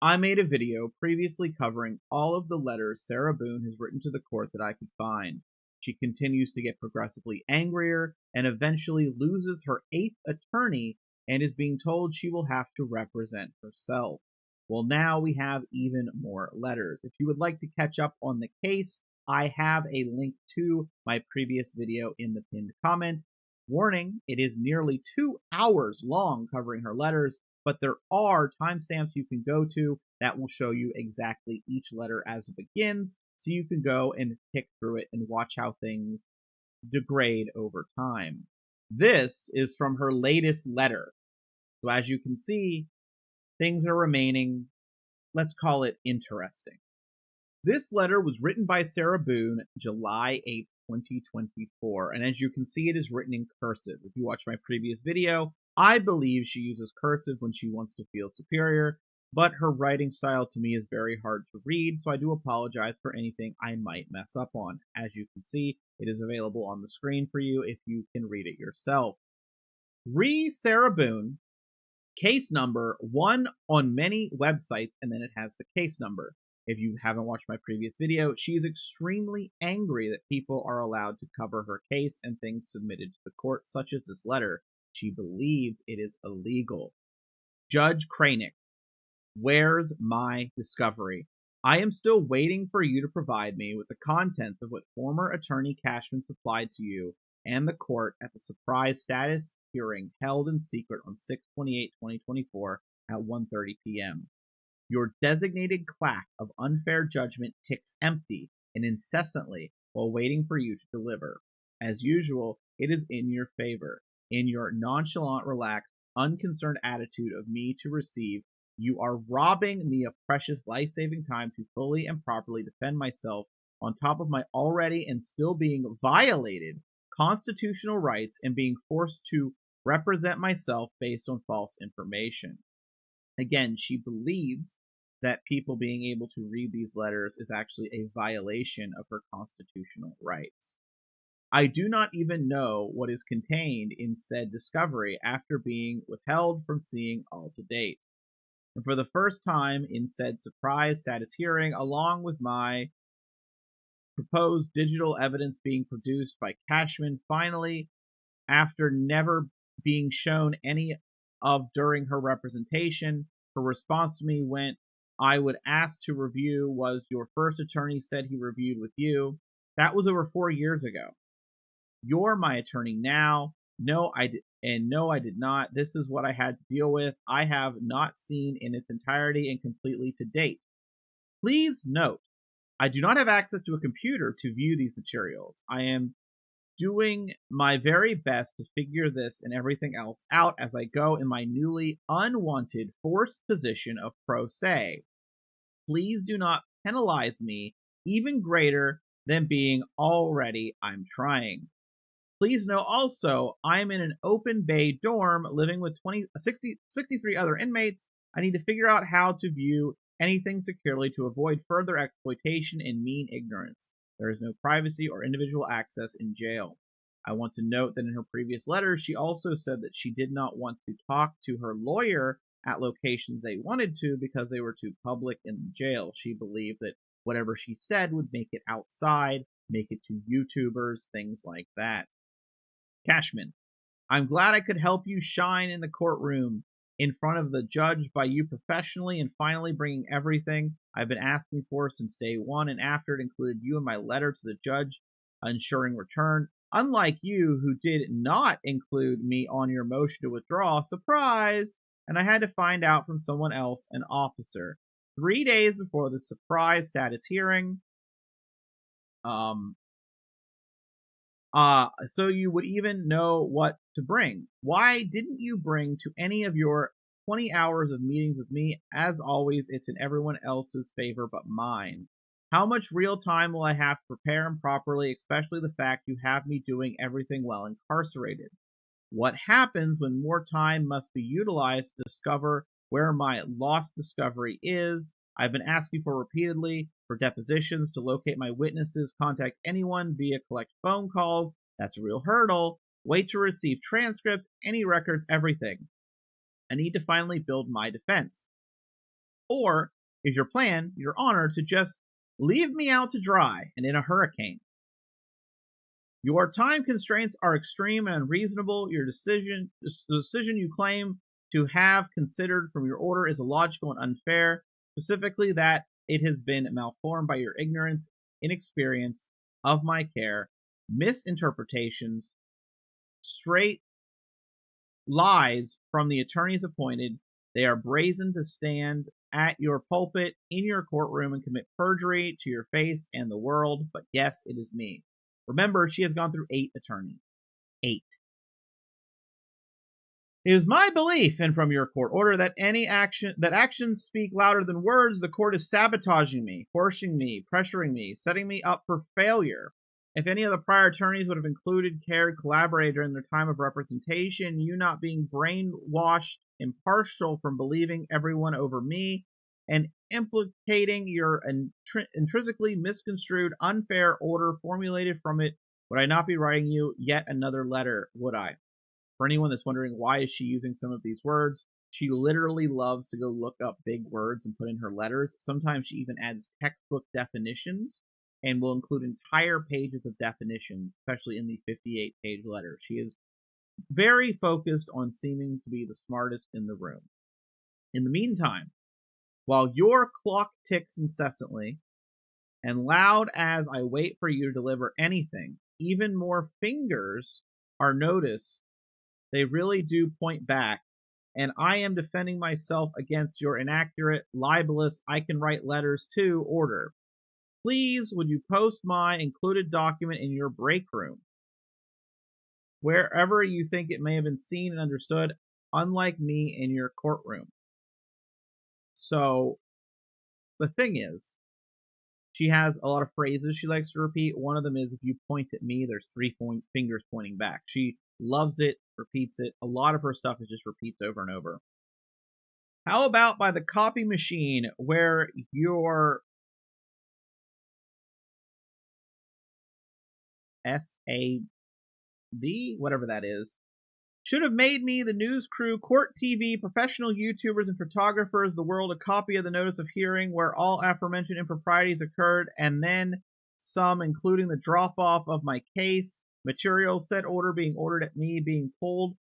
I made a video previously covering all of the letters Sarah Boone has written to the court that I could find. She continues to get progressively angrier and eventually loses her eighth attorney and is being told she will have to represent herself. Well, now we have even more letters. If you would like to catch up on the case, I have a link to my previous video in the pinned comment. Warning, it is nearly 2 hours long covering her letters, but there are timestamps you can go to that will show you exactly each letter as it begins, so you can go and pick through it and watch how things degrade over time. This is from her latest letter. So as you can see, things are remaining, let's call it interesting. This letter was written by Sarah Boone July 8th, 2024, and as you can see, it is written in cursive. If you watch my previous video, I believe she uses cursive when she wants to feel superior, but her writing style to me is very hard to read, so I do apologize for anything I might mess up on. As you can see, it is available on the screen for you if you can read it yourself. Sarah Boone, case number, one on many websites, and then it has the case number. If you haven't watched my previous video, she is extremely angry that people are allowed to cover her case and things submitted to the court, such as this letter. She believes it is illegal. Judge Kranick, where's my discovery? I am still waiting for you to provide me with the contents of what former attorney Cashman supplied to you and the court at the surprise status hearing held in secret on 6/28/2024 at 1:30 p.m. Your designated clack of unfair judgment ticks empty and incessantly while waiting for you to deliver. As usual, it is in your favor. In your nonchalant, relaxed, unconcerned attitude of me to receive, you are robbing me of precious life-saving time to fully and properly defend myself on top of my already and still being violated constitutional rights and being forced to represent myself based on false information. Again, she believes that people being able to read these letters is actually a violation of her constitutional rights. I do not even know what is contained in said discovery after being withheld from seeing all to date. And for the first time in said surprise status hearing, along with my proposed digital evidence being produced by Cashman, finally, after never being shown any of during her representation, her response to me went, I would ask to review was your first attorney said he reviewed with you. That was over 4 years ago. You're my attorney now. No, I did not. This is what I had to deal with. I have not seen in its entirety and completely to date. Please note, I do not have access to a computer to view these materials. I am doing my very best to figure this and everything else out as I go in my newly unwanted forced position of pro se. Please do not penalize me even greater than being already I'm trying. Please know also I'm in an open bay dorm living with 63 other inmates. I need to figure out how to view anything securely to avoid further exploitation and mean ignorance. There is no privacy or individual access in jail. I want to note that in her previous letter, she also said that she did not want to talk to her lawyer at locations they wanted to because they were too public in the jail. She believed that whatever she said would make it outside, make it to YouTubers, things like that. Cashman, I'm glad I could help you shine in the courtroom in front of the judge by you professionally and finally bringing everything I've been asking for since day one, and after it included you in my letter to the judge ensuring return. Unlike you, who did not include me on your motion to withdraw, surprise! And I had to find out from someone else, an officer, 3 days before the surprise status hearing. So you would even know what to bring. Why didn't you bring to any of your 20 hours of meetings with me? As always, it's in everyone else's favor but mine. How much real time will I have to prepare him properly, especially the fact you have me doing everything while incarcerated? What happens when more time must be utilized to discover where my lost discovery is? I've been asking for repeatedly for depositions to locate my witnesses, contact anyone via collect phone calls. That's a real hurdle. Wait to receive transcripts, any records, everything. I need to finally build my defense. Or is your plan, Your Honor, to just leave me out to dry and in a hurricane? Your time constraints are extreme and unreasonable. The decision you claim to have considered from your order is illogical and unfair, specifically that it has been malformed by your ignorance, inexperience of my care, misinterpretations, straight lies from the attorneys appointed. They are brazen to stand at your pulpit in your courtroom and commit perjury to your face and the world. But yes, it is me. Remember, she has gone through 8 attorneys. 8. It is my belief, and from your court order, that actions speak louder than words. The court is sabotaging me, forcing me, pressuring me, setting me up for failure. If any of the prior attorneys would have included, cared, collaborated during their time of representation, you not being brainwashed, impartial from believing everyone over me, and implicating your intrinsically misconstrued, unfair order formulated from it, would I not be writing you yet another letter, would I? For anyone that's wondering why is she using some of these words, she literally loves to go look up big words and put in her letters. Sometimes she even adds textbook definitions and will include entire pages of definitions, especially in the 58-page letter. She is very focused on seeming to be the smartest in the room. In the meantime, while your clock ticks incessantly, and loud as I wait for you to deliver anything, even more fingers are noticed. They really do point back, and I am defending myself against your inaccurate, libelous, I can write letters to order. Please, would you post my included document in your break room, wherever you think it may have been seen and understood, unlike me in your courtroom. So, the thing is, she has a lot of phrases she likes to repeat. One of them is, if you point at me, there's 3 fingers pointing back. She loves it, repeats it. A lot of her stuff is just repeats over and over. How about by the copy machine, where your SAB, whatever that is, should have made me, the news crew, court TV, professional YouTubers, and photographers, the world, a copy of the notice of hearing where all aforementioned improprieties occurred, and then some, including the drop-off of my case, materials, said order being ordered at me, being pulled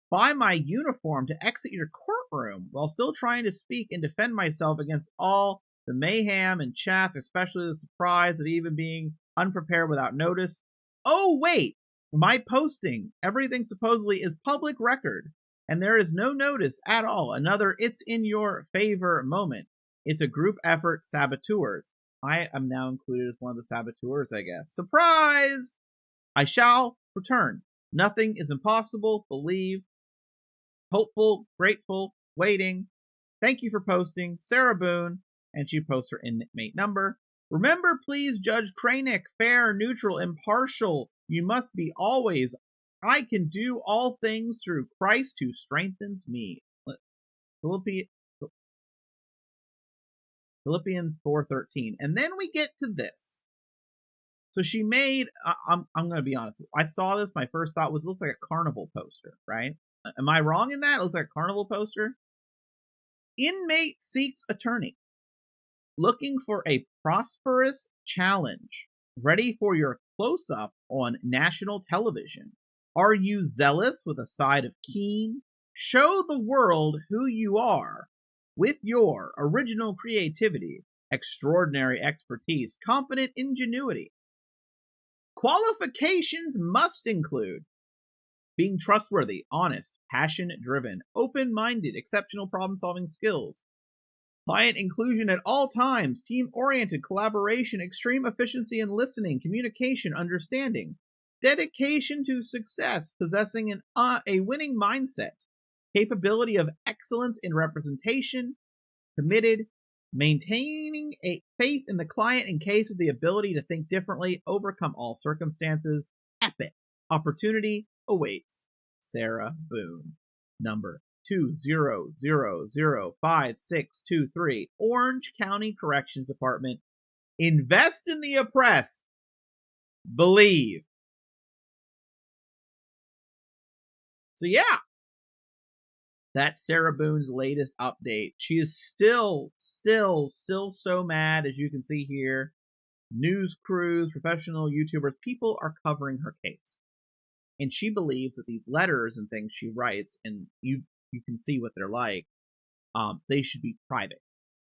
by my uniform to exit your courtroom while still trying to speak and defend myself against all the mayhem and chaff, especially the surprise of even being unprepared without notice. Oh, wait! My posting, everything supposedly is public record, and there is no notice at all. Another it's in your favor moment. It's a group effort, saboteurs. I am now included as one of the saboteurs, I guess. Surprise! I shall return. Nothing is impossible. Believe. Hopeful, grateful, waiting. Thank you for posting. Sarah Boone. And she posts her inmate number. Remember, please, Judge Kranick, fair, neutral, impartial. You must be always. I can do all things through Christ who strengthens me. Philippians 4:13. And then we get to this. So she made, I'm going to be honest. I saw this. My first thought was, it looks like a carnival poster, right? Am I wrong in that? It looks like a carnival poster. Inmate seeks attorney. Looking for a prosperous challenge. Ready for your close-up on national television. Are you zealous with a side of keen? Show the world who you are with your original creativity, extraordinary expertise, confident ingenuity. Qualifications must include being trustworthy, honest, passion-driven, open-minded, exceptional problem-solving skills, client inclusion at all times, team-oriented, collaboration, extreme efficiency in listening, communication, understanding, dedication to success, possessing a winning mindset, capability of excellence in representation, committed, maintaining a faith in the client in case of the ability to think differently, overcome all circumstances, epic. Opportunity awaits. Sarah Boone. Number 2005623, Orange County Corrections Department. Invest in the oppressed. Believe. So yeah, That's Sarah Boone's latest update. She is still so mad, as you can see here. News crews, professional YouTubers, people are covering her case. And she believes that these letters and things she writes, and you can see what they're like, they should be private.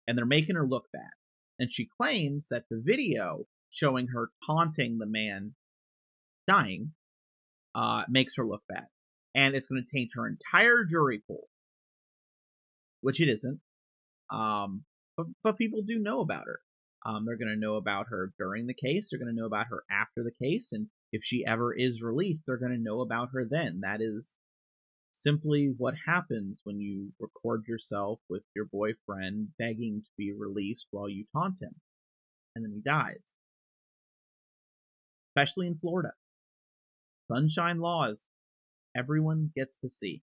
And they're making her look bad. And she claims that the video showing her taunting the man dying makes her look bad. And it's going to taint her entire jury pool, which it isn't. But people do know about her. They're going to know about her during the case. They're going to know about her after the case. And if she ever is released, they're going to know about her then. That is simply what happens when you record yourself with your boyfriend begging to be released while you taunt him. And then he dies. Especially in Florida. Sunshine laws. Everyone gets to see.